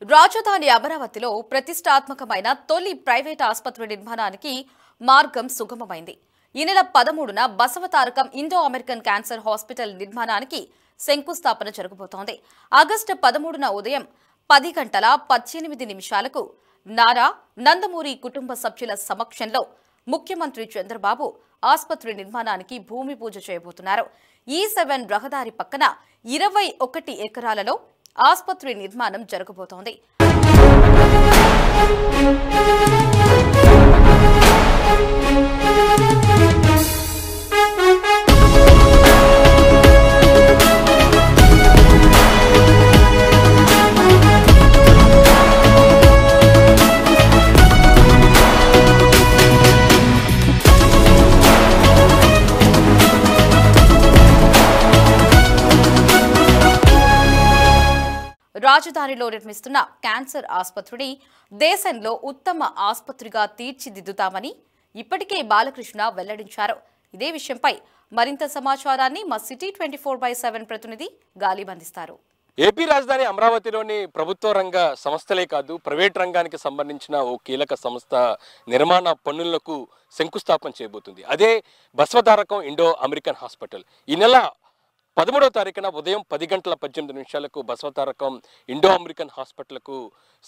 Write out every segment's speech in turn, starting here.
రాజధాని అమరావతిలో ప్రతిష్టాత్మకమైన తొలి ప్రైవేట్ ఆసుపత్రి నిర్మాణానికి మార్గం సుగమమైంది. ఈ నెల 13న Basavatarakam Indo American cancer hospital నిర్మాణానికి శంకుస్థాపన జరగబోతోంది. ఆగస్టు 13న ఉదయం 10:18 నారా నందమూరి కుటుంబ సభ్యుల సమక్షంలో ముఖ్యమంత్రి చంద్రబాబు ఆసుపత్రి నిర్మాణానికి భూమి పూజ చేయబోతున్నారు. E7 రహదారి పక్కన 21 ఎకరాలలో ఆసుపత్రి నిర్మాణం జరగబోతోంది. రాజధానిలో నిర్మిస్తున్న క్యాన్సర్ ఆసుపత్రిని దేశంలో ఉత్తమ ఆసుపత్రిగా తీర్చిదిద్దుతామని ఇప్పటికే బాలకృష్ణ వెల్లడించారు. ఇదే విషయంపై మరింత సమాచారాన్ని మా సిటీ 24/7 ప్రతినిధి గాలిబ్ అందిస్తారు. ఏపీ రాజధాని అమరావతిలోని ప్రభుత్వ రంగ సంస్థలే కాదు, ప్రైవేట్ రంగానికి సంబంధించిన ఓ కీలక సంస్థ నిర్మాణ పనులకు శంకుస్థాపన చేయబోతుంది. అదే బసవతారకం ఇండో అమెరికన్ హాస్పిటల్. ఈ నెల 13వ తారీఖున ఉదయం 10:18 బసవతారకం ఇండో అమెరికన్ హాస్పిటల్కు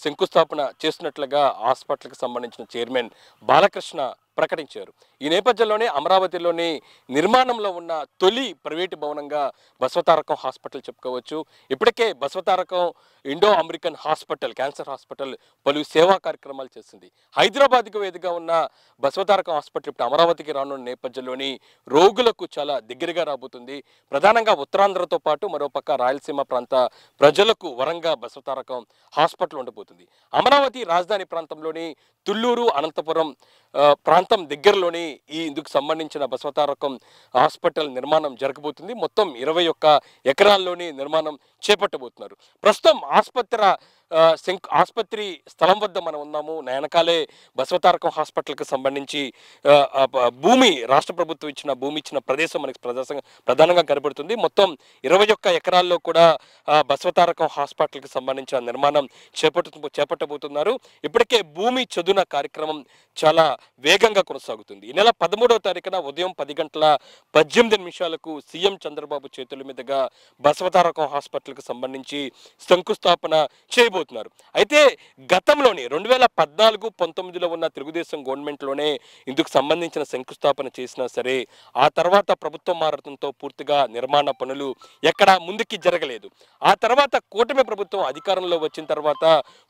శంకుస్థాపన చేస్తున్నట్లుగా హాస్పిటల్కి సంబంధించిన చైర్మన్ బాలకృష్ణ ప్రకటించారు. ఈ నేపథ్యంలోనే అమరావతిలోని నిర్మాణంలో ఉన్న తొలి ప్రైవేటు భవనంగా బసవతారకం హాస్పిటల్ చెప్పుకోవచ్చు. ఇప్పటికే Basavatarakam Indo American hospital cancer hospital పలు సేవా కార్యక్రమాలు చేసింది. హైదరాబాద్కు వేదికగా ఉన్న బసవతారకం హాస్పిటల్ ఇప్పుడు అమరావతికి రానున్న నేపథ్యంలోని రోగులకు చాలా దగ్గరగా రాబోతుంది. ప్రధానంగా ఉత్తరాంధ్రతో పాటు మరోపక్క రాయలసీమ ప్రాంత ప్రజలకు వరంగా బసవతారకం హాస్పిటల్ ఉండబోతుంది. అమరావతి రాజధాని ప్రాంతంలోని తుళ్లూరు, అనంతపురం ప్రాంతం దగ్గరలోని ఇందుకు సంబంధించిన బసవతారకం హాస్పిటల్ నిర్మాణం జరగబోతుంది. మొత్తం 21 ఎకరాల్లోని నిర్మాణం చేపట్టబోతున్నారు. ప్రస్తుతం ఆసుపత్రి స్థలం వద్ద మనం ఉన్నాము. వెనకాలే బసవతారకం హాస్పిటల్కి సంబంధించి భూమి రాష్ట్ర ప్రభుత్వం ఇచ్చిన భూమి ఇచ్చిన ప్రదేశం మనకి ప్రధానంగా కనబడుతుంది. మొత్తం 21 ఎకరాల్లో కూడా బసవతారకం హాస్పిటల్కి సంబంధించిన నిర్మాణం చేపట్టబోతున్నారు. ఇప్పటికే భూమి చదున కార్యక్రమం చాలా వేగంగా కొనసాగుతుంది. ఈ నెల 13వ తారీఖున ఉదయం 10:18 సీఎం చంద్రబాబు చేతుల మీదుగా బసవతారకం హాస్పిటల్కి సంబంధించి శంకుస్థాపన చేయబోతున్నారు. అయితే గతంలోనే 2014-19లో ఉన్న తెలుగుదేశం గవర్నమెంట్లోనే ఇందుకు సంబంధించిన శంకుస్థాపన చేసినా సరే ఆ తర్వాత ప్రభుత్వం మారడంతో పూర్తిగా నిర్మాణ పనులు ఎక్కడా ముందుకి జరగలేదు. ఆ తర్వాత కూటమి ప్రభుత్వం అధికారంలో వచ్చిన తర్వాత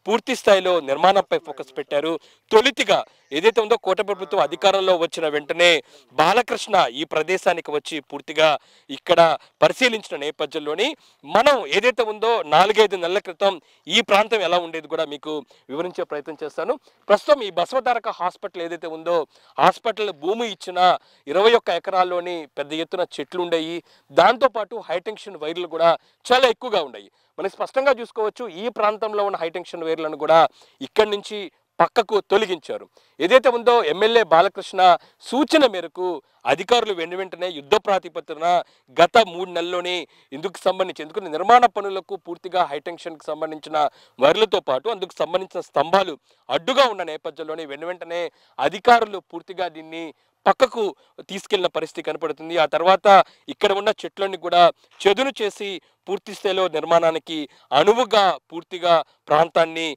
పూర్తి స్థాయిలో నిర్మాణంపై ఫోకస్ పెట్టారు. తొలితిగా ఏదైతే ఉందో కూటమి ప్రభుత్వం అధికారంలో వచ్చిన వెంటనే బాలకృష్ణ ఈ ప్రదేశానికి వచ్చి పూర్తిగా ఇక్కడ పరిశీలించిన నేపథ్యంలోని మనం ఏదైతే ఉందో 4-5 నెలల క్రితం ఈ ప్రాంతం ఎలా ఉండేది కూడా మీకు వివరించే ప్రయత్నం చేస్తాను. ప్రస్తుతం ఈ బసవతారక హాస్పిటల్ ఏదైతే ఉందో హాస్పిటల్ భూమి ఇచ్చిన 21 ఎకరాల్లోని పెద్ద ఎత్తున చెట్లు ఉండయి. దాంతోపాటు హైటెన్షన్ వైర్లు కూడా చాలా ఎక్కువగా ఉన్నాయి. మనం స్పష్టంగా చూసుకోవచ్చు. ఈ ప్రాంతంలో ఉన్న హైటెన్షన్ వైర్లను కూడా ఇక్కడి నుంచి పక్కకు తొలగించారు. ఏదైతే ఉందో ఎమ్మెల్యే బాలకృష్ణ సూచన మేరకు అధికారులు వెంటనే యుద్ధ ప్రాతిపదికన గత 3 నెలల్లోనే ఎందుకంటే నిర్మాణ పనులకు పూర్తిగా హైటెన్షన్కి సంబంధించిన వైర్లతో పాటు అందుకు సంబంధించిన స్తంభాలు అడ్డుగా ఉన్న నేపథ్యంలోనే వెంటనే అధికారులు పూర్తిగా దీన్ని పక్కకు తీసుకెళ్లిన పరిస్థితి కనపడుతుంది. ఆ తర్వాత ఇక్కడ ఉన్న చెట్లన్నీ కూడా చదును చేసి పూర్తి స్థాయిలో నిర్మాణానికి అనువుగా పూర్తిగా ప్రాంతాన్ని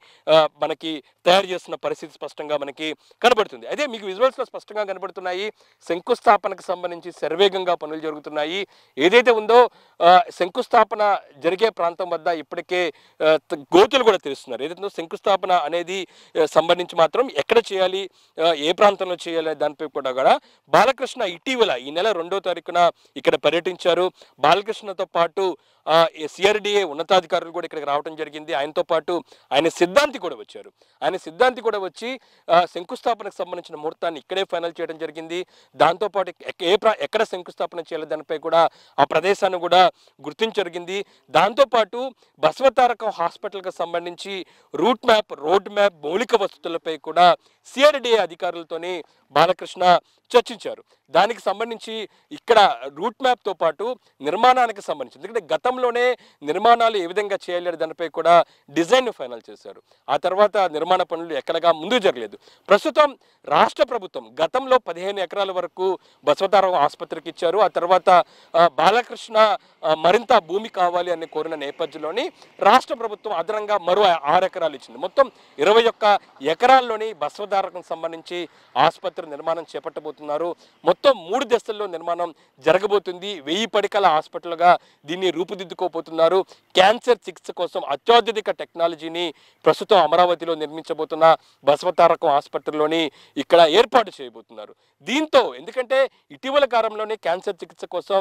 మనకి తయారు చేస్తున్న పరిస్థితి స్పష్టంగా మనకి కనబడుతుంది. అదే మీకు విజువల్స్లో స్పష్టంగా కనబడుతున్నాయి. శంకుస్థాపనకు సంబంధించి శరవేగంగా పనులు జరుగుతున్నాయి. ఏదైతే ఉందో శంకుస్థాపన జరిగే ప్రాంతం వద్ద ఇప్పటికే గోతులు కూడా తెలుస్తున్నారు. ఏదైతే ఉందో శంకుస్థాపన అనేది సంబంధించి మాత్రం ఎక్కడ చేయాలి, ఏ ప్రాంతంలో చేయాలి దానిపై కూడా బాలకృష్ణ ఇటీవల ఈ నెల 2వ తారీఖున ఇక్కడ పర్యటించారు. బాలకృష్ణతో పాటు సిఆర్డీఏ ఉన్నతాధికారులు కూడా ఇక్కడికి రావడం జరిగింది. ఆయనతో పాటు ఆయన సిద్ధాంతి కూడా వచ్చారు. ఆయన సిద్ధాంతి కూడా వచ్చి శంకుస్థాపనకు సంబంధించిన ముహూర్తాన్ని ఇక్కడే ఫైనల్ చేయడం జరిగింది. దాంతోపాటు ఎక్కడ శంకుస్థాపన చేయాలి దానిపై కూడా ఆ ప్రదేశాన్ని కూడా గుర్తించ జరిగింది. దాంతోపాటు బసవతారకం హాస్పిటల్కి సంబంధించి రూట్ మ్యాప్, రోడ్ మ్యాప్, మౌలిక వసతులపై కూడా సిఆర్డీఏ అధికారులతోని బాలకృష్ణ చర్చించారు. దానికి సంబంధించి ఇక్కడ రూట్ మ్యాప్తో పాటు నిర్మాణానికి సంబంధించి, ఎందుకంటే గతంలో గతంలోనే నిర్మాణాలు ఏ విధంగా చేయాలి దానిపై కూడా డిజైన్ ఫైనల్ చేశారు. ఆ తర్వాత నిర్మాణ పనులు ఎక్కడగా ముందుకు జరగలేదు. ప్రస్తుతం రాష్ట్ర ప్రభుత్వం గతంలో 15 ఎకరాల వరకు బసవతారకం ఆసుపత్రికి ఇచ్చారు. ఆ తర్వాత బాలకృష్ణ మరింత భూమి కావాలి అని కోరిన నేపథ్యంలోని రాష్ట్ర ప్రభుత్వం అదనంగా మరో 6 ఎకరాలు ఇచ్చింది. మొత్తం 21 ఎకరాల్లోని బసవతారకం సంబంధించి ఆసుపత్రి నిర్మాణం చేపట్టబోతున్నారు. మొత్తం 3 దశల్లో నిర్మాణం జరగబోతుంది. 1000 పడకల హాస్పిటల్గా దీన్ని రూపుదిద్దుకోబోతున్నారు. క్యాన్సర్ చికిత్స కోసం అత్యాధునిక టెక్నాలజీని ప్రస్తుతం అమరావతిలో నిర్మించబోతున్న బసవతారకం ఆసుపత్రిలోని ఇక్కడ ఏర్పాటు చేయబోతున్నారు. దీంతో ఎందుకంటే ఇటీవల కాలంలోనే క్యాన్సర్ చికిత్స కోసం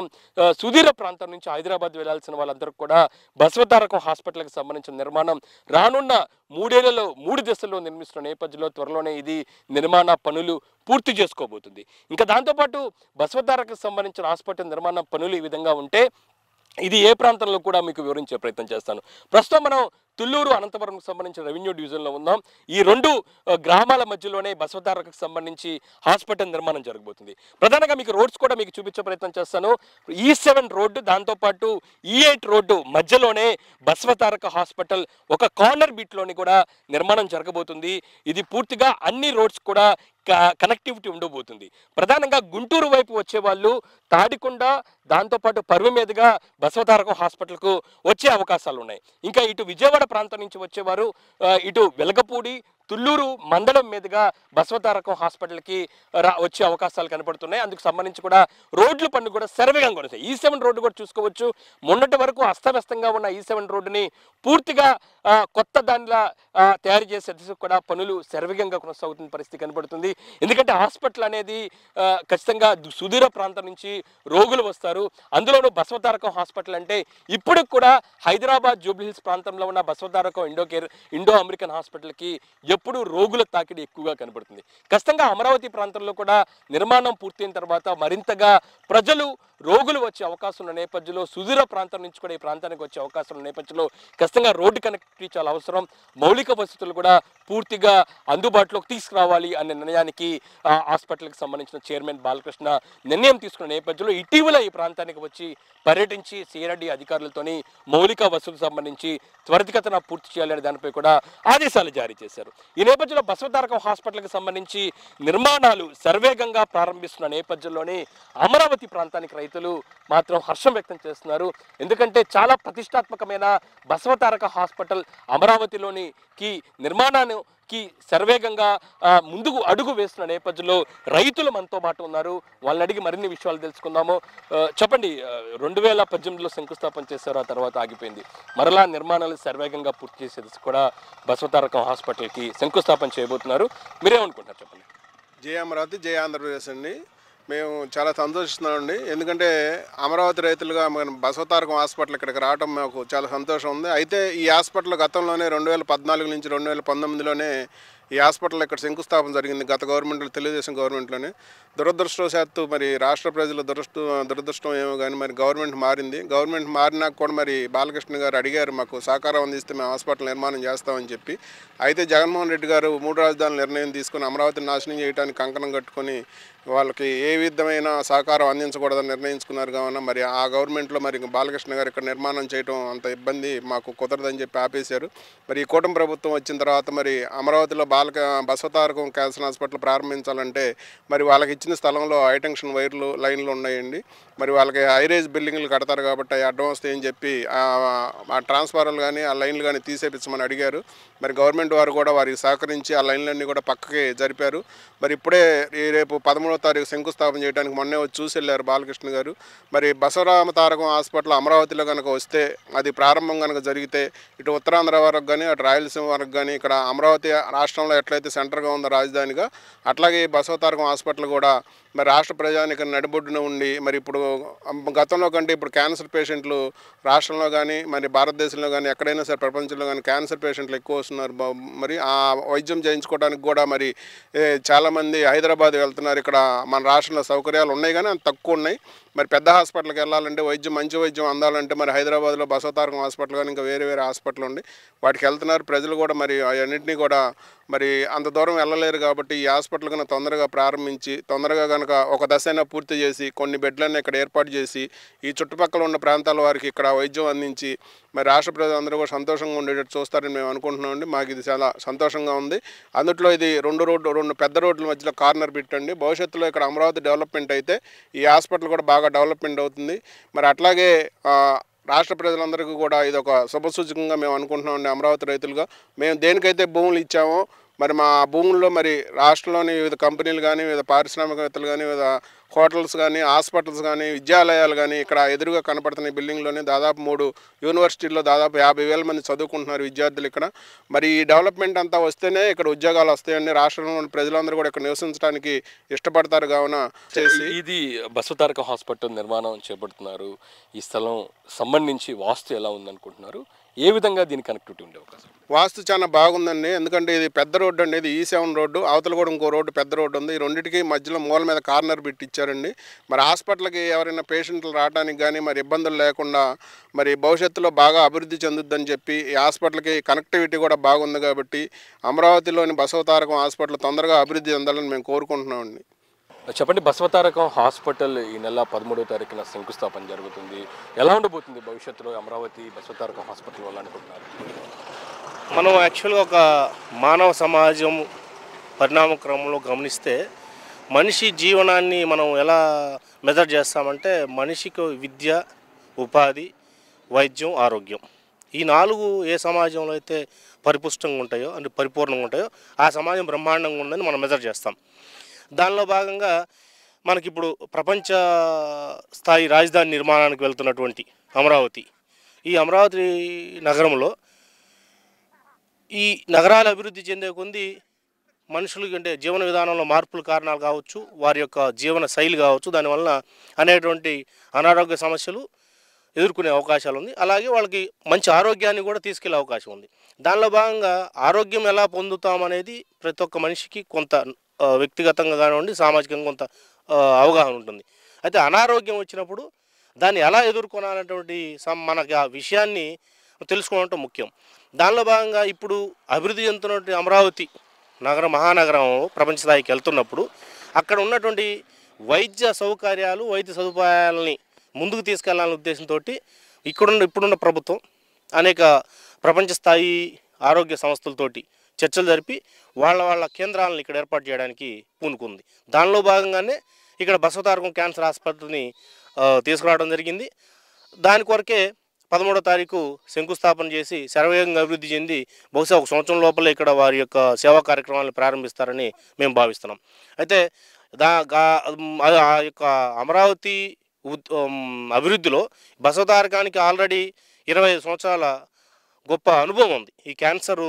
సుదూర ప్రాంతం నుంచి హైదరాబాద్ వెళ్లాల్సిన వాళ్ళందరూ కూడా బసవతారకం హాస్పిటల్కి సంబంధించిన నిర్మాణం రానున్న 3 ఏళ్లలో 3 దశల్లో నిర్మిస్తున్న నేపథ్యంలో త్వరలోనే ఇది నిర్మాణ పనులు పూర్తి చేసుకోబోతుంది. ఇంకా దాంతోపాటు బసవతారకం సంబంధించిన హాస్పిటల్ నిర్మాణ పనులు ఈ విధంగా ఉంటే ఇది ఏ ప్రాంతంలో కూడా మీకు వివరించే ప్రయత్నం చేస్తాను. ప్రస్తుతం మనం తుళ్ళూరు అనంతపురంకు సంబంధించిన రెవెన్యూ డివిజన్లో ఉన్నాం. ఈ 2 గ్రామాల మధ్యలోనే బసవతారకకు సంబంధించి హాస్పిటల్ నిర్మాణం జరగబోతుంది. ప్రధానంగా మీకు రోడ్స్ కూడా మీకు చూపించే ప్రయత్నం చేస్తాను. E7 రోడ్డు దాంతోపాటు E8 రోడ్డు మధ్యలోనే బసవతారక హాస్పిటల్ ఒక కార్నర్ బీట్లోని కూడా నిర్మాణం జరగబోతుంది. ఇది పూర్తిగా అన్ని రోడ్స్ కూడా కనెక్టివిటీ ఉండబోతుంది. ప్రధానంగా గుంటూరు వైపు వచ్చే వాళ్ళు తాడికొండ దాంతోపాటు పరువు మీదుగా బసవతారకం హాస్పిటల్కు వచ్చే అవకాశాలు ఉన్నాయి. ఇంకా ఇటు విజయవాడ ప్రాంతం నుంచి వచ్చేవారు ఇటు వెలగపూడి తుళ్ళూరు మండలం మీదుగా బసవతారకం హాస్పిటల్కి వచ్చే అవకాశాలు కనపడుతున్నాయి. అందుకు సంబంధించి కూడా రోడ్ల పనులు కూడా సర్వేగంగా కొనసాగాయి. E7 రోడ్డు కూడా చూసుకోవచ్చు. మొన్నటి వరకు అస్తవ్యస్తంగా ఉన్న E7 రోడ్డుని పూర్తిగా కొత్త దానిలా తయారు చేసే దిశకు కూడా పనులు సర్వేగంగా కొనసాగుతున్న పరిస్థితి కనపడుతుంది. ఎందుకంటే హాస్పిటల్ అనేది ఖచ్చితంగా సుదూర ప్రాంతం నుంచి రోగులు వస్తారు. అందులోనూ బసవతారకం హాస్పిటల్ అంటే ఇప్పుడు కూడా హైదరాబాద్ జూబ్లీహిల్స్ ప్రాంతంలో ఉన్న బసవతారకం ఇండో అమెరికన్ హాస్పిటల్కి ఎప్పుడు రోగుల తాకిడి ఎక్కువగా కనబడుతుంది. ఖచ్చితంగా అమరావతి ప్రాంతంలో కూడా నిర్మాణం పూర్తయిన తర్వాత మరింతగా ప్రజలు రోగులు వచ్చే అవకాశం ఉన్న నేపథ్యంలో సుదూర ప్రాంతం నుంచి కూడా ఈ ప్రాంతానికి వచ్చే అవకాశం ఉన్న నేపథ్యంలో ఖచ్చితంగా రోడ్డు కనెక్టివిటీ చాలా అవసరం. మౌలిక వసతులు కూడా పూర్తిగా అందుబాటులోకి తీసుకురావాలి అనే నిర్ణయానికి హాస్పిటల్కి సంబంధించిన చైర్మన్ బాలకృష్ణ నిర్ణయం తీసుకున్న నేపథ్యంలో ఇటీవల ఈ ప్రాంతానికి వచ్చి పర్యటించి సిఆర్డీ అధికారులతోని మౌలిక వసతులకు సంబంధించి త్వరితగతిన పూర్తి చేయాలనే దానిపై కూడా ఆదేశాలు జారీ చేశారు. ఈ నేపథ్యంలో బసవతారకం హాస్పిటల్కి సంబంధించి నిర్మాణాలు సర్వేగంగా ప్రారంభిస్తున్న నేపథ్యంలోనే అమరావతి ప్రాంతానికి రైతులు మాత్రం హర్షం వ్యక్తం చేస్తున్నారు. ఎందుకంటే చాలా ప్రతిష్టాత్మకమైన బసవతారక హాస్పిటల్ అమరావతిలోనికి నిర్మాణానికి సర్వేగంగా ముందుకు అడుగు వేస్తున్న నేపథ్యంలో రైతులు మనతో పాటు ఉన్నారు. వాళ్ళని అడిగి మరిన్ని విషయాలు తెలుసుకుందాము. చెప్పండి, 2018లో శంకుస్థాపన చేశారు, ఆ తర్వాత ఆగిపోయింది. మరలా నిర్మాణాలు సర్వేగంగా పూర్తి చేసేది కూడా బసవతారకం హాస్పిటల్కి శంకుస్థాపన చేయబోతున్నారు. మీరేమనుకుంటారు చెప్పండి. జై అమరావతి, జై ఆంధ్రప్రదేశ్ అండి. మేము చాలా సంతోషిస్తున్నామండి. ఎందుకంటే అమరావతి రైతులుగా మన బసవతారకం హాస్పిటల్ ఇక్కడికి రావడం మాకు చాలా సంతోషం ఉంది. అయితే ఈ హాస్పిటల్ గతంలోనే 2014 నుంచి 2019లోనే ఈ హాస్పిటల్ ఇక్కడ శంకుస్థాపన జరిగింది. గత గవర్నమెంట్లో, తెలుగుదేశం గవర్నమెంట్లోనే. దురదృష్టవశాత్తు మరి రాష్ట్ర ప్రజల దురదృష్టం ఏమో కానీ మరి గవర్నమెంట్ మారింది. గవర్నమెంట్ మారినాక కూడా మరి బాలకృష్ణ గారు అడిగారు మాకు సహకారం అందిస్తే మేము హాస్పిటల్ నిర్మాణం చేస్తామని చెప్పి. అయితే జగన్మోహన్ రెడ్డి గారు 3 రాజధానుల నిర్ణయం తీసుకొని అమరావతిని నాశనం చేయడానికి కంకణం కట్టుకొని వాళ్ళకి ఏ విధమైన సహకారం అందించకూడదని నిర్ణయించుకున్నారు. కావున మరి ఆ గవర్నమెంట్లో మరి బాలకృష్ణ గారు ఇక్కడ నిర్మాణం చేయడం అంత ఇబ్బంది మాకు కుదరదని చెప్పి ఆపేశారు. మరి ఈ కూటమి ప్రభుత్వం వచ్చిన తర్వాత మరి అమరావతిలో బసవతారకం క్యాన్సర్ హాస్పిటల్ ప్రారంభించాలంటే మరి వాళ్ళకి ఇచ్చిన స్థలంలో హైటెన్షన్ వైర్లు లైన్లు ఉన్నాయండి. మరి వాళ్ళకి హైరేజ్ బిల్డింగ్లు కడతారు కాబట్టి అడ్వాన్స్ అని చెప్పి ఆ ట్రాన్స్ఫార్మర్లు కానీ ఆ లైన్లు కానీ తీసేపించమని అడిగారు. మరి గవర్నమెంట్ వారు కూడా వారికి సహకరించి ఆ లైన్లన్నీ కూడా పక్కకి జరిపారు. మరి ఇప్పుడే రేపు 13వ తారీఖు శంకుస్థాపన చేయడానికి మొన్నే వచ్చి చూసి వెళ్ళారు బాలకృష్ణ గారు. మరి బసవతారకం హాస్పిటల్ అమరావతిలో కనుక వస్తే అది ప్రారంభం కనుక జరిగితే ఇటు ఉత్తరాంధ్ర వరకు కానీ అటు రాయలసీమ వరకు కానీ ఇక్కడ అమరావతి రాష్ట్రంలో ఎట్లయితే సెంటర్గా ఉందో రాజధానిగా, అట్లాగే బసవతారకం హాస్పిటల్ కూడా మరి రాష్ట్ర ప్రజానికి నడిబొడ్డున ఉండి మరి ఇప్పుడు గతంలో కంటే ఇప్పుడు క్యాన్సర్ పేషెంట్లు రాష్ట్రంలో కానీ మరి భారతదేశంలో కానీ ఎక్కడైనా సరే ప్రపంచంలో కానీ క్యాన్సర్ పేషెంట్లు ఎక్కువ వస్తున్నారు. మరి ఆ వైద్యం చేయించుకోవడానికి కూడా మరి చాలామంది హైదరాబాద్ వెళ్తున్నారు. ఇక్కడ మన రాష్ట్రంలో సౌకర్యాలు ఉన్నాయి కానీ అంత తక్కువ ఉన్నాయి. మరి పెద్ద హాస్పిటల్కి వెళ్ళాలంటే మంచి వైద్యం అందాలంటే మరి హైదరాబాద్లో బసవతారకం హాస్పిటల్ కానీ ఇంకా వేరే హాస్పిటల్ ఉండి వాటికి వెళ్తున్నారు. ప్రజలు కూడా మరి అన్నింటినీ కూడా మరి అంత దూరం వెళ్ళలేరు కాబట్టి ఈ హాస్పిటల్ కన్నా తొందరగా ప్రారంభించి తొందరగా కనుక కనుక ఒక దశ అయినా పూర్తి చేసి కొన్ని బెడ్లన్నీ ఇక్కడ ఏర్పాటు చేసి ఈ చుట్టుపక్కల ఉన్న ప్రాంతాల వారికి ఇక్కడ వైద్యం అందించి మరి రాష్ట్ర ప్రజలందరూ కూడా సంతోషంగా ఉండేటట్టు చూస్తారని మేము అనుకుంటున్నామండి. మాకు ఇది చాలా సంతోషంగా ఉంది. అందుట్లో ఇది రెండు పెద్ద రోడ్ల మధ్యలో కార్నర్ పెట్టండి. భవిష్యత్తులో ఇక్కడ అమరావతి డెవలప్మెంట్ అయితే ఈ హాస్పిటల్ కూడా బాగా డెవలప్మెంట్ అవుతుంది. మరి అట్లాగే రాష్ట్ర ప్రజలందరికీ కూడా ఇది ఒక శుభసూచకంగా మేము అనుకుంటున్నామండి. అమరావతి రైతులుగా మేము దేనికైతే భూములు ఇచ్చామో మరి మా భూముల్లో మరి రాష్ట్రంలోని వివిధ కంపెనీలు కానీ వివిధ పారిశ్రామికవేత్తలు కానీ వివిధ హోటల్స్ కానీ హాస్పిటల్స్ కానీ విద్యాలయాలు కానీ ఇక్కడ ఎదురుగా కనపడుతున్న ఈ బిల్డింగ్లోనే దాదాపు 3 యూనివర్సిటీల్లో దాదాపు 50,000 మంది చదువుకుంటున్నారు విద్యార్థులు ఇక్కడ. మరి ఈ డెవలప్మెంట్ అంతా వస్తేనే ఇక్కడ ఉద్యోగాలు వస్తాయండి. రాష్ట్రంలోని ప్రజలందరూ కూడా ఇక్కడ నివసించడానికి ఇష్టపడతారు. కావున ఇది బసవతారకం హాస్పిటల్ నిర్మాణం చేపడుతున్నారు. ఈ స్థలం సంబంధించి వాస్తు ఎలా ఉందనుకుంటున్నారు? ఏ విధంగా దీని కనెక్టివిటీ ఉండే అవకాశం? వాస్తు చాలా బాగుందండి. ఎందుకంటే ఇది పెద్ద రోడ్డు అండి. ఇది E7 రోడ్డు, అవతల కూడా ఇంకో రోడ్డు పెద్ద రోడ్డు ఉంది. ఈ రెండింటికి మధ్యలో మూల మీద కార్నర్ బిట్ ఇచ్చారండి. మరి హాస్పిటల్కి ఎవరైనా పేషెంట్లు రావడానికి కానీ మరి ఇబ్బందులు లేకుండా మరి భవిష్యత్తులో బాగా అభివృద్ధి చెందుద్దని చెప్పి ఈ హాస్పిటల్కి కనెక్టివిటీ కూడా బాగుంది. కాబట్టి అమరావతిలోని బసవతారకం హాస్పిటల్ తొందరగా అభివృద్ధి చెందాలని మేము కోరుకుంటున్నామండి. చెప్పండి, బసవతారకం హాస్పిటల్ ఈ నెల 13వ తారీఖున శంకుస్థాపన జరుగుతుంది. ఎలా ఉండబోతుంది భవిష్యత్తులో అమరావతి బసవతారకం హాస్పిటల్ వల్ల అనుకుంటున్నారు? మనం యాక్చువల్గా ఒక మానవ సమాజం పరిణామ క్రమంలో గమనిస్తే మనిషి జీవనాన్ని మనం ఎలా మెజర్ చేస్తామంటే మనిషికి విద్య, ఉపాధి, వైద్యం, ఆరోగ్యం, ఈ 4 ఏ సమాజంలో అయితే పరిపుష్టంగా ఉంటాయో అంటే పరిపూర్ణంగా ఉంటాయో ఆ సమాజం బ్రహ్మాండంగా ఉందని మనం మెజర్ చేస్తాం. దానిలో భాగంగా మనకిప్పుడు ప్రపంచ స్థాయి రాజధాని నిర్మాణానికి వెళ్తున్నటువంటి అమరావతి, ఈ అమరావతి నగరంలో ఈ నగరాలు అభివృద్ధి చెందే కొంది మనుషులకి అంటే జీవన విధానంలో మార్పుల కారణాలు కావచ్చు, వారి యొక్క జీవన శైలి కావచ్చు, దానివల్ల అనేటువంటి అనారోగ్య సమస్యలు ఎదుర్కొనే అవకాశాలు ఉంది. అలాగే వాళ్ళకి మంచి ఆరోగ్యాన్ని కూడా తీసుకెళ్లే అవకాశం ఉంది. దానిలో భాగంగా ఆరోగ్యం ఎలా పొందుతామనేది ప్రతి ఒక్క మనిషికి కొంత వ్యక్తిగతంగా కానివ్వండి, సామాజికంగా కొంత అవగాహన ఉంటుంది. అయితే అనారోగ్యం వచ్చినప్పుడు దాన్ని ఎలా ఎదుర్కొనాలనేటువంటి మనకి ఆ విషయాన్ని తెలుసుకోవడం ముఖ్యం. దానిలో భాగంగా ఇప్పుడు అభివృద్ధి చెందుతున్నటువంటి అమరావతి మహానగరం ప్రపంచ స్థాయికి వెళ్తున్నప్పుడు అక్కడ ఉన్నటువంటి వైద్య సౌకర్యాలు, వైద్య సదుపాయాలని ముందుకు తీసుకెళ్లాలనే ఉద్దేశంతో ఇప్పుడున్న ప్రభుత్వం అనేక ప్రపంచ స్థాయి ఆరోగ్య సంస్థలతోటి చర్చలు జరిపి వాళ్ళ కేంద్రాలను ఇక్కడ ఏర్పాటు చేయడానికి పూనుకుంది. దానిలో భాగంగానే ఇక్కడ బసవతారకం క్యాన్సర్ ఆసుపత్రిని తీసుకురావడం జరిగింది. దాని కొరకే 13వ తారీఖు శంకుస్థాపన చేసి శరవేగంగా అభివృద్ధి చెంది బహుశా 1 సంవత్సరం లోపలే ఇక్కడ వారి యొక్క సేవా కార్యక్రమాలను ప్రారంభిస్తారని మేము భావిస్తున్నాం. అయితే ఆ యొక్క అమరావతి అభివృద్ధిలో బసవతారకానికి ఆల్రెడీ 25 సంవత్సరాల గొప్ప అనుభవం ఉంది. ఈ క్యాన్సర్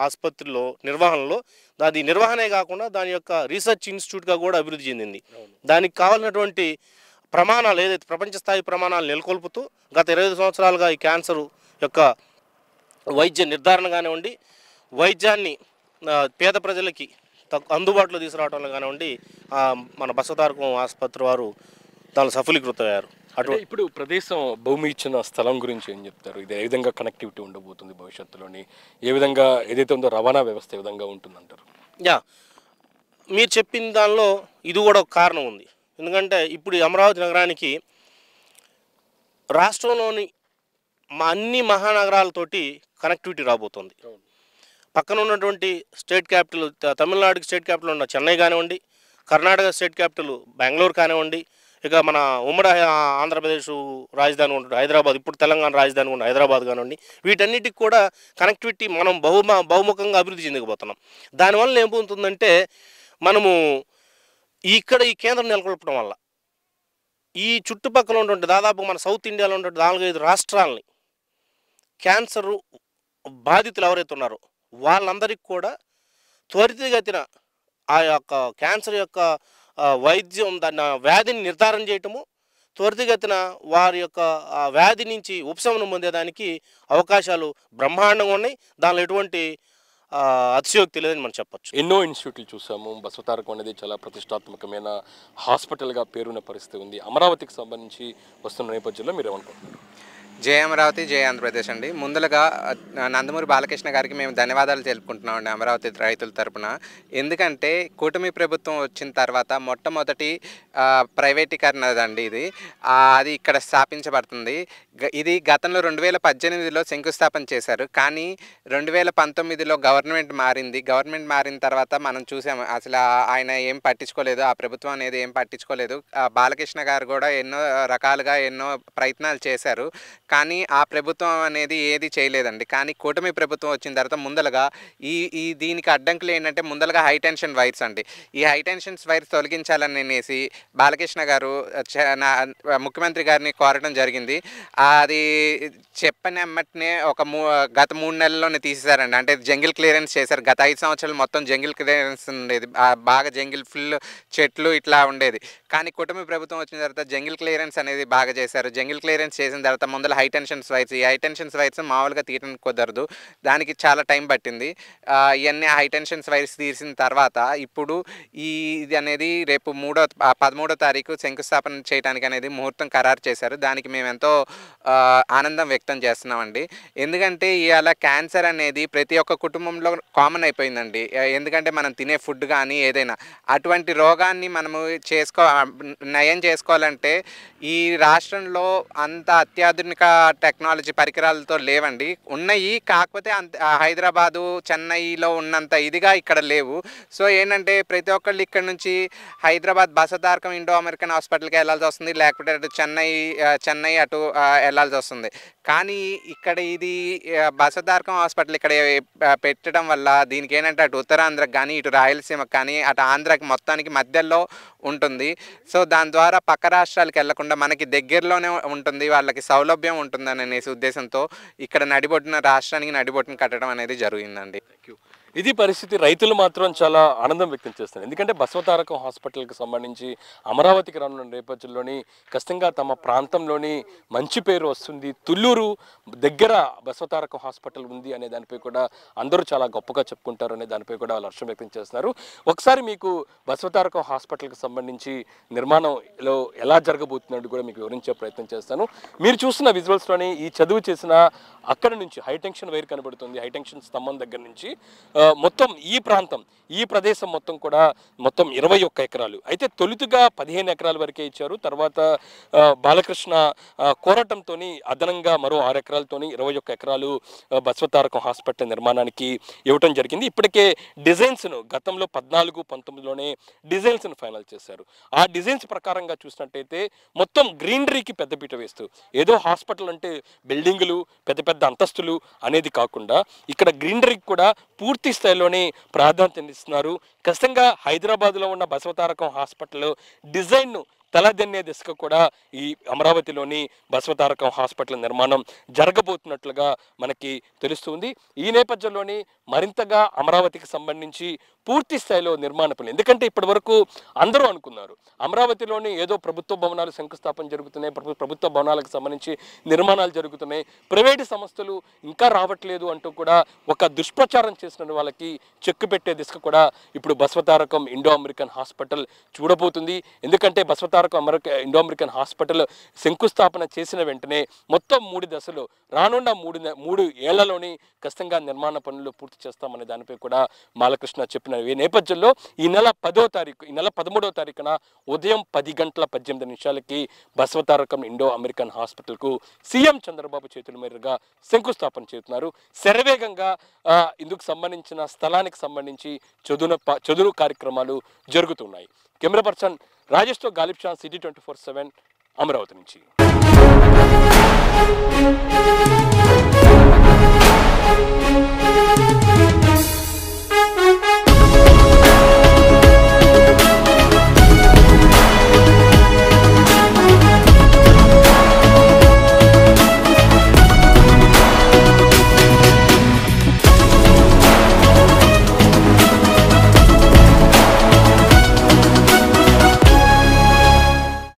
ఆసుపత్రిలో నిర్వహణలో అది నిర్వహణే కాకుండా దాని యొక్క రీసెర్చ్ ఇన్స్టిట్యూట్గా కూడా అభివృద్ధి చెందింది. దానికి కావాల్సినటువంటి ప్రమాణాలు ఏదైతే ప్రపంచ స్థాయి ప్రమాణాలు నెలకొల్పుతూ గత 25 సంవత్సరాలుగా ఈ క్యాన్సర్ యొక్క వైద్య నిర్ధారణ కానివ్వండి, వైద్యాన్ని పేద ప్రజలకి అందుబాటులో తీసుకురావడంలో కానివ్వండి మన బసవతారకం ఆసుపత్రి వారు దానిలో సఫలీకృతమయ్యారు. అంటే ఇప్పుడు ప్రదేశం భూమి ఇచ్చిన స్థలం గురించి ఏం చెప్తారు? ఇది ఏ విధంగా కనెక్టివిటీ ఉండబోతుంది భవిష్యత్తులోని? ఏ విధంగా ఏదైతే ఉందో రవాణా వ్యవస్థ ఏ విధంగా ఉంటుందంటారు? మీరు చెప్పిన దానిలో ఇది కూడా ఒక కారణం ఉంది. ఎందుకంటే ఇప్పుడు అమరావతి నగరానికి రాష్ట్రంలోని అన్ని మహానగరాలతోటి కనెక్టివిటీ రాబోతుంది. పక్కన ఉన్నటువంటి స్టేట్ క్యాపిటల్ తమిళనాడుకి స్టేట్ క్యాపిటల్ ఉన్న చెన్నై కానివ్వండి, కర్ణాటక స్టేట్ క్యాపిటల్ బెంగళూరు కానివ్వండి, ఇక మన ఉమ్మడి ఆంధ్రప్రదేశ్ రాజధాని ఉంటుంది హైదరాబాద్, ఇప్పుడు తెలంగాణ రాజధాని ఉంటుంది హైదరాబాద్ కానివ్వండి, వీటన్నిటికి కూడా కనెక్టివిటీ మనం బహుముఖంగా అభివృద్ధి చెందకపోతున్నాం. దానివల్ల ఏమవుతుందంటే మనము ఇక్కడ ఈ కేంద్రం నెలకొల్పడం వల్ల ఈ చుట్టుపక్కల ఉన్నటువంటి దాదాపు మన సౌత్ ఇండియాలో ఉన్నటువంటి 4-5 రాష్ట్రాలని క్యాన్సర్ బాధితులు ఎవరైతే ఉన్నారో వాళ్ళందరికీ కూడా త్వరితగతిన ఆ యొక్క క్యాన్సర్ యొక్క వైద్యం దాన్ని వ్యాధిని నిర్ధారణ చేయటము, త్వరితగతిన వారి యొక్క వ్యాధి నుంచి ఉపశమనం పొందేదానికి అవకాశాలు బ్రహ్మాండంగా ఉన్నాయి. దానిలో ఎటువంటి అతిశయోక్తి లేదని మనం చెప్పచ్చు. ఎన్నో ఇన్స్టిట్యూట్లు చూసాము. బసవతారకం అనేది చాలా ప్రతిష్టాత్మకమైన హాస్పిటల్గా పేరున్న పరిస్థితి ఉంది. అమరావతికి సంబంధించి వస్తున్న నేపథ్యంలో మీరు ఏమనుకుంటున్నారు? జై అమరావతి, జై ఆంధ్రప్రదేశ్ అండి. ముందుగా నందమూరి బాలకృష్ణ గారికి మేము ధన్యవాదాలు తెలుపుకుంటున్నామండి అమరావతి రైతుల తరపున. ఎందుకంటే కూటమి ప్రభుత్వం వచ్చిన తర్వాత మొట్టమొదటి ప్రైవేటీకరణ అండి ఇది. అది ఇక్కడ స్థాపించబడుతుంది. ఇది గతంలో 2018లో శంకుస్థాపన చేశారు. కానీ 2019లో గవర్నమెంట్ మారింది. గవర్నమెంట్ మారిన తర్వాత మనం చూసాము అసలు ఆయన ఏం పట్టించుకోలేదు, ఆ ప్రభుత్వం అనేది ఏం పట్టించుకోలేదు. బాలకృష్ణ గారు కూడా ఎన్నో రకాలుగా ఎన్నో ప్రయత్నాలు చేశారు, కానీ ఆ ప్రభుత్వం అనేది ఏది చేయలేదండి. కానీ కూటమి ప్రభుత్వం వచ్చిన తర్వాత ముందలుగా ఈ దీనికి అడ్డంకులు ఏంటంటే ముందలుగా హై టెన్షన్ వైర్స్ అండి. ఈ హై టెన్షన్ వైర్స్ తొలగించాలని అనేసి బాలకృష్ణ గారు ముఖ్యమంత్రి గారిని కోరడం జరిగింది. అది చెప్పని అమ్మటనే గత 3 నెలల్లోనే తీసేశారండి. అంటే జంగిల్ క్లియరెన్స్ చేశారు. గత 5 సంవత్సరాలు మొత్తం జంగిల్ క్లియరెన్స్ ఉండేది, బాగా జంగిల్ ఫుల్ చెట్లు ఇట్లా ఉండేది. కానీ కూటమి ప్రభుత్వం వచ్చిన తర్వాత జంగిల్ క్లియరెన్స్ అనేది బాగా చేశారు. జంగిల్ క్లియరెన్స్ చేసిన తర్వాత ముందర హై టెన్షన్స్ వైర్స్, ఈ హై టెన్షన్స్ వైర్స్ మామూలుగా తీయడానికి కుదరదు, దానికి చాలా టైం పట్టింది. ఇవన్నీ హై టెన్షన్స్ వైర్స్ తీసిన తర్వాత ఇప్పుడు ఇది అనేది రేపు 13వ తారీఖు శంకుస్థాపన చేయడానికి అనేది ముహూర్తం ఖరారు చేశారు. దానికి మేము ఎంతో ఆనందం వ్యక్తం చేస్తున్నామండి. ఎందుకంటే ఇవాళ క్యాన్సర్ అనేది ప్రతి ఒక్క కుటుంబంలో కామన్ అయిపోయిందండి. ఎందుకంటే మనం తినే ఫుడ్ కానీ ఏదైనా అటువంటి రోగాన్ని మనము నయం చేసుకోవాలంటే ఈ రాష్ట్రంలో అంత అత్యాధునిక టెక్నాలజీ పరికరాలతో లేవండి. ఉన్నాయి, కాకపోతే హైదరాబాదు చెన్నైలో ఉన్నంత ఇదిగా ఇక్కడ లేవు. సో ఏంటంటే ప్రతి ఒక్కళ్ళు ఇక్కడ నుంచి హైదరాబాద్ బసవతారకం ఇండో అమెరికన్ హాస్పిటల్కి వెళ్ళాల్సి వస్తుంది, లేకపోతే అటు చెన్నై అటు వెళ్ళాల్సి వస్తుంది. కానీ ఇక్కడ ఇది బసవతారకం హాస్పిటల్ ఇక్కడ పెట్టడం వల్ల దీనికి ఏంటంటే అటు ఉత్తరాంధ్రకు కానీ ఇటు రాయలసీమకు కానీ అటు ఆంధ్రాకి మొత్తానికి మధ్యలో ఉంటుంది. సో దాని ద్వారా పక్క రాష్ట్రాలకు వెళ్లకుండా మనకి దగ్గరలోనే ఉంటుంది, వాళ్ళకి సౌలభ్యం ఉంటుందని అనేసి ఉద్దేశంతో ఇక్కడ రాష్ట్రానికి నడిబొట్టును కట్టడం అనేది జరిగిందండి. ఇది పరిస్థితి. రైతులు మాత్రం చాలా ఆనందం వ్యక్తం చేస్తున్నారు. ఎందుకంటే బసవతారకం హాస్పిటల్కి సంబంధించి అమరావతికి రానున్న నేపథ్యంలోని ఖచ్చితంగా తమ ప్రాంతంలోని మంచి పేరు వస్తుంది. తుళ్ళూరు దగ్గర బసవతారకం హాస్పిటల్ ఉంది అనే దానిపై కూడా అందరూ చాలా గొప్పగా చెప్పుకుంటారు అనే దానిపై కూడా వాళ్ళు హర్షం వ్యక్తం చేస్తున్నారు. ఒకసారి మీకు బసవతారకం హాస్పిటల్కి సంబంధించి నిర్మాణంలో ఎలా జరగబోతున్నట్టు కూడా మీకు వివరించే ప్రయత్నం చేస్తాను. మీరు చూస్తున్న విజువల్స్లోని ఈ చదువు చేసిన అక్కడి నుంచి హై టెన్షన్ వైర్ కనబడుతుంది. హై టెన్షన్ స్తంభం దగ్గర నుంచి మొత్తం ఈ ప్రదేశం మొత్తం కూడా మొత్తం 21 ఎకరాలు. అయితే తొలుతుగా 15 ఎకరాల వరకే ఇచ్చారు. తర్వాత బాలకృష్ణ కోరటంతో అదనంగా మరో 6 ఎకరాలతోని 21 ఎకరాలు బసవతారకం హాస్పిటల్ నిర్మాణానికి ఇవ్వటం జరిగింది. ఇప్పటికే డిజైన్స్ను గతంలో 14-19లోనే డిజైన్స్ను ఫైనల్ చేశారు. ఆ డిజైన్స్ ప్రకారంగా చూసినట్టయితే మొత్తం గ్రీనరీకి పెద్దపీట వేస్తూ, ఏదో హాస్పిటల్ అంటే బిల్డింగులు పెద్ద పెద్ద అంతస్తులు అనేది కాకుండా ఇక్కడ గ్రీనరీకి కూడా పూర్తి స్థాయిలోనే ప్రాధాన్యత ఇస్తున్నారు. ఖచ్చితంగా హైదరాబాద్లో ఉన్న బసవతారకం హాస్పిటల్ డిజైన్ను తలదన్నే దిశగా కూడా ఈ అమరావతిలోని బసవతారకం హాస్పిటల్ నిర్మాణం జరగబోతున్నట్లుగా మనకి తెలుస్తుంది. ఈ నేపథ్యంలోని మరింతగా అమరావతికి సంబంధించి పూర్తి స్థాయిలో నిర్మాణ పనులు, ఎందుకంటే ఇప్పటి వరకు అందరూ అనుకున్నారు అమరావతిలోని ఏదో ప్రభుత్వ భవనాలు శంకుస్థాపన జరుగుతున్నాయి, ప్రభుత్వ భవనాలకు సంబంధించి నిర్మాణాలు జరుగుతున్నాయి, ప్రైవేటు సంస్థలు ఇంకా రావట్లేదు అంటూ కూడా ఒక దుష్ప్రచారం చేసిన వాళ్ళకి చెక్కు పెట్టే దిశగా కూడా ఇప్పుడు బసవతారకం ఇండో అమెరికన్ హాస్పిటల్ చూడబోతుంది. ఎందుకంటే బసవతారకం ఇండో అమెరికన్ హాస్పిటల్ శంకుస్థాపన చేసిన వెంటనే మొత్తం 3 దశలు రానున్న 3 ఏళ్లలోని ఖచ్చితంగా నిర్మాణ పనులు పూర్తి చేస్తామనే దానిపై కూడా బాలకృష్ణ చెప్పిన ఈ నేపథ్యంలో ఈ నెల 13వ తారీఖున ఉదయం 10:18 బసవతారకం ఇండో అమెరికన్ హాస్పిటల్కు సీఎం చంద్రబాబు చేతుల మీదుగా శంకుస్థాపన చేస్తున్నారు. శరవేగంగా ఇందుకు సంబంధించిన స్థలానికి సంబంధించి చదును కార్యక్రమాలు జరుగుతున్నాయి. కెమెరా పర్సన్ రాజేష్తో గాలిబ్ షా, సిటీ 24/7 అమరావతి నుంచి.